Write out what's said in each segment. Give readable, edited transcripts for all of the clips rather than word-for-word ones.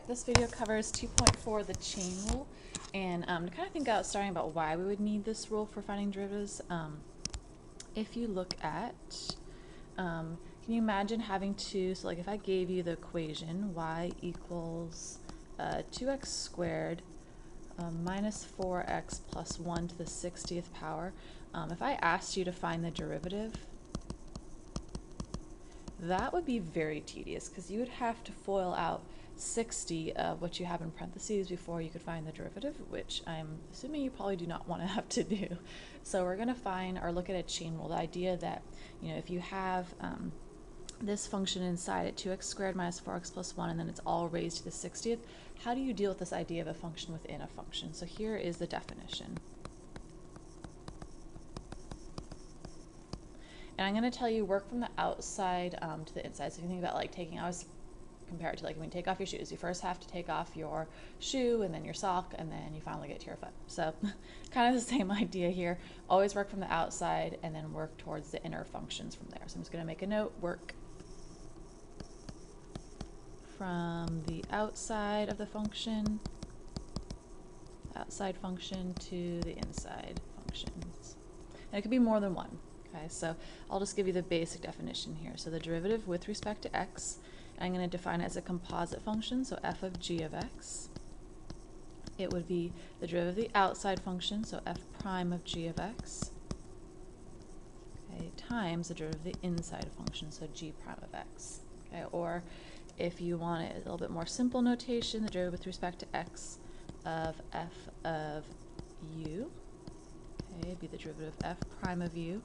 Alright, this video covers 2.4, the chain rule, and to kind of think out starting about why we would need this rule for finding derivatives, if you look at, can you imagine having to, so like if I gave you the equation y equals 2x squared minus 4x plus 1 to the 60th power, if I asked you to find the derivative, that would be very tedious because you would have to FOIL out 60 of what you have in parentheses before you could find the derivative, which I'm assuming you probably do not want to have to do. So we're going to find or look at a chain rule, the idea that, you know, if you have this function inside at 2x squared minus 4x plus 1 and then it's all raised to the 60th, how do you deal with this idea of a function within a function? So here is the definition. And I'm going to tell you work from the outside to the inside. So if you think about like taking, I always compare it to like when you take off your shoes. You first have to take off your shoe and then your sock and then you finally get to your foot. So kind of the same idea here. Always work from the outside and then work towards the inner functions from there. So I'm just going to make a note, work from the outside of the function, outside function to the inside functions. And it could be more than one. Okay, so I'll just give you the basic definition here. So the derivative with respect to x, I'm going to define it as a composite function, so f of g of x. It would be the derivative of the outside function, so f prime of g of x, okay, times the derivative of the inside function, so g prime of x. Okay, or if you want it a little bit more simple notation, the derivative with respect to x of f of u, okay, would be the derivative of f prime of u,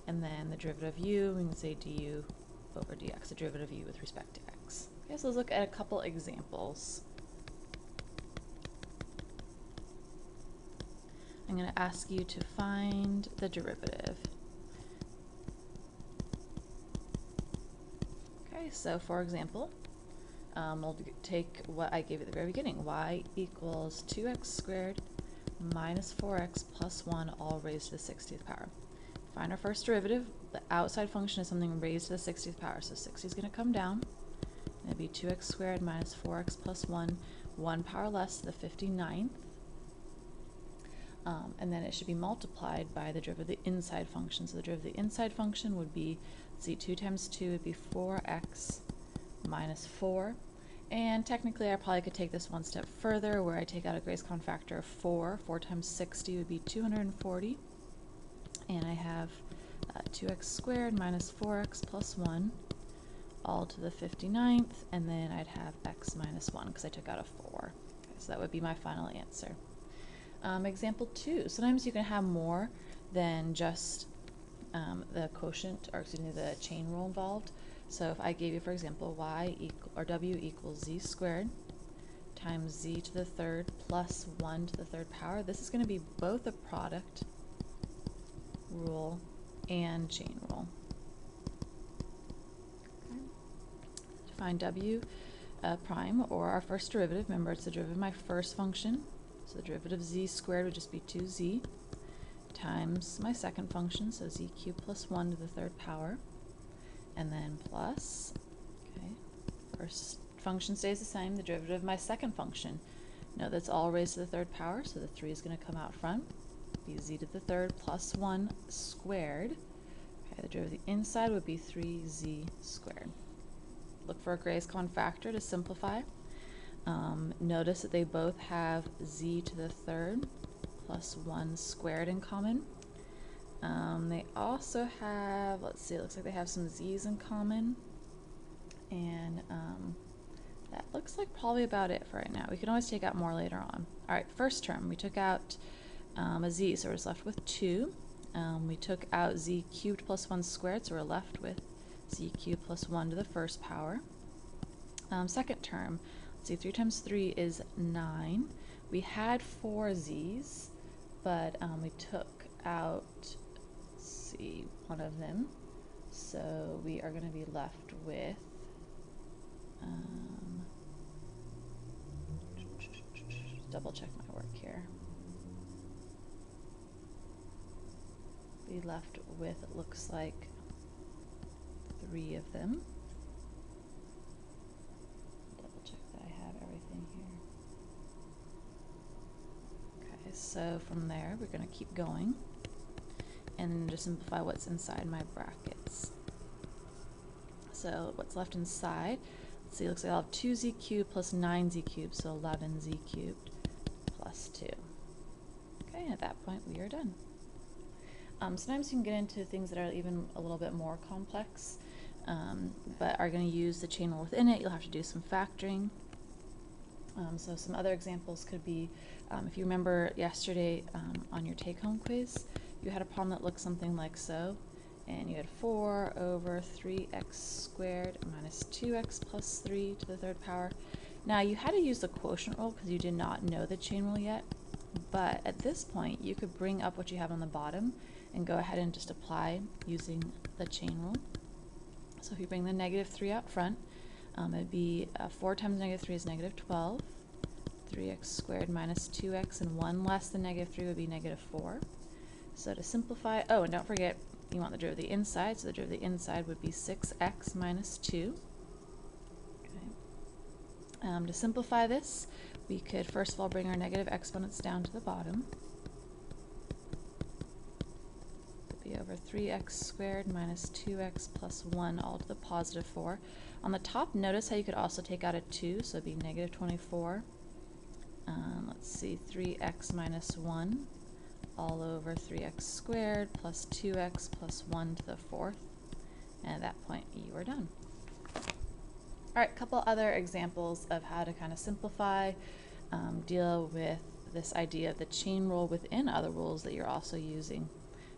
and then the derivative of u, we can say du over dx, the derivative of u with respect to x. Okay, so let's look at a couple examples. I'm going to ask you to find the derivative. Okay, so for example, we'll take what I gave at the very beginning, y equals 2x squared minus 4x plus 1 all raised to the 60th power. Find our first derivative. The outside function is something raised to the 60th power, so 60 is going to come down. And it'd be 2x squared minus 4x plus 1 power less to the 59th. And then it should be multiplied by the derivative of the inside function. So the derivative of the inside function would be, see, 2 times 2 would be 4x minus 4. And technically I probably could take this one step further where I take out a Gray's common factor of 4. 4 times 60 would be 240. And I have 2x squared minus 4x plus 1 all to the 59th, and then I'd have x minus 1 because I took out a 4. Okay, so that would be my final answer. Example 2. Sometimes you can have more than just the quotient, or excuse me, the chain rule involved. So if I gave you, for example, w equals z squared times z to the third plus 1 to the third power, this is going to be both a product rule and chain rule. Okay. To find w prime, or our first derivative, remember it's the derivative of my first function, so the derivative of z squared would just be 2z times my second function, so z cubed plus 1 to the third power, and then plus, okay, first function stays the same, the derivative of my second function. Note that's all raised to the third power, so the 3 is going to come out front. Be z to the third plus 1 squared. Okay, the derivative of the inside would be 3z squared. Look for a Gray's common factor to simplify. Notice that they both have z to the third plus 1 squared in common. They also have, let's see, it looks like they have some z's in common. And that looks like probably about it for right now. We can always take out more later on. Alright, first term, we took out a z, so we're just left with 2. We took out z cubed plus 1 squared, so we're left with z cubed plus 1 to the first power. Second term, let's see, 3 times 3 is 9. We had 4 z's, but we took out, let's see, one of them. So we are going to be left with double check my work here. Be left with, it looks like, 3 of them. Double check that I have everything So from there, we're going to keep going and then just simplify what's inside my brackets. So what's left inside, let's see, it looks like I'll have 2z cubed plus 9z cubed, so 11z cubed plus 2. Okay, and at that point we are done. Sometimes you can get into things that are even a little bit more complex, but are going to use the chain rule within it. You'll have to do some factoring. So some other examples could be, if you remember yesterday on your take-home quiz, you had a problem that looked something like so, and you had 4 over 3x squared minus 2x plus 3 to the third power. Now you had to use the quotient rule because you did not know the chain rule yet, but at this point you could bring up what you have on the bottom and go ahead and just apply using the chain rule. So if you bring the negative 3 out front, it would be 4 times negative 3 is negative 12. 3x squared minus 2x, and 1 less than negative 3 would be negative 4. So to simplify, oh, and don't forget, you want the derivative of the inside, so the derivative of the inside would be 6x minus 2. Okay. To simplify this, we could first of all bring our negative exponents down to the bottom. Be over 3x squared minus 2x plus 1 all to the positive 4. On the top, notice how you could also take out a 2, so it'd be negative 24. Let's see, 3x minus 1 all over 3x squared plus 2x plus 1 to the 4th. And at that point, you are done. All right, a couple other examples of how to kind of simplify, deal with this idea of the chain rule within other rules that you're also using.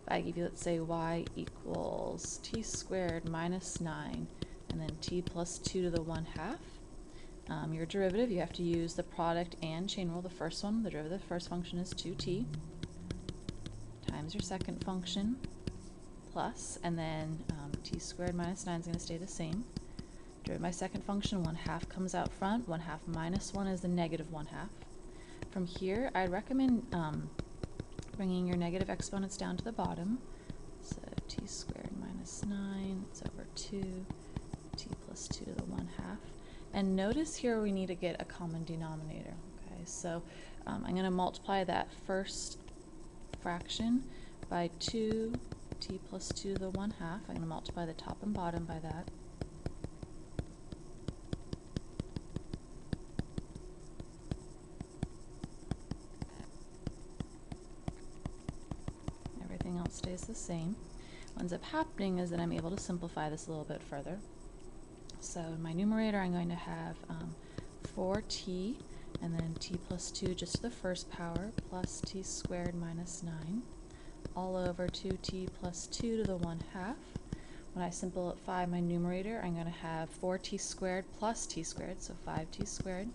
If I give you, let's say, y equals t squared minus 9, and then t plus 2 to the 1/2. Your derivative, you have to use the product and chain rule. The first one, the derivative of the first function is 2t, times your second function, plus, and then t squared minus 9 is going to stay the same. Derivative of my second function, 1/2 comes out front, 1/2 minus 1 is the negative 1/2. From here, I'd recommend bringing your negative exponents down to the bottom. So t squared minus 9, it's over 2, t plus 2 to the 1/2. And notice here we need to get a common denominator. Okay, so I'm going to multiply that first fraction by 2, t plus 2 to the 1/2. I'm going to multiply the top and bottom by that. Everything else stays the same. What ends up happening is that I'm able to simplify this a little bit further. So in my numerator, I'm going to have 4t, and then t plus 2 just to the first power, plus t squared minus 9, all over 2t plus 2 to the 1/2. When I simplify my numerator, I'm going to have 4t squared plus t squared, so 5t squared,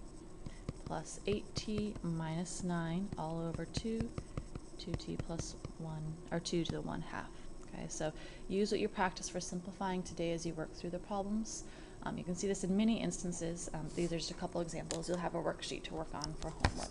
plus 8t minus 9, all over 2t plus 1, or 2 to the 1/2. Okay, so use what you practice for simplifying today as you work through the problems. You can see this in many instances. These are just a couple examples. You'll have a worksheet to work on for homework.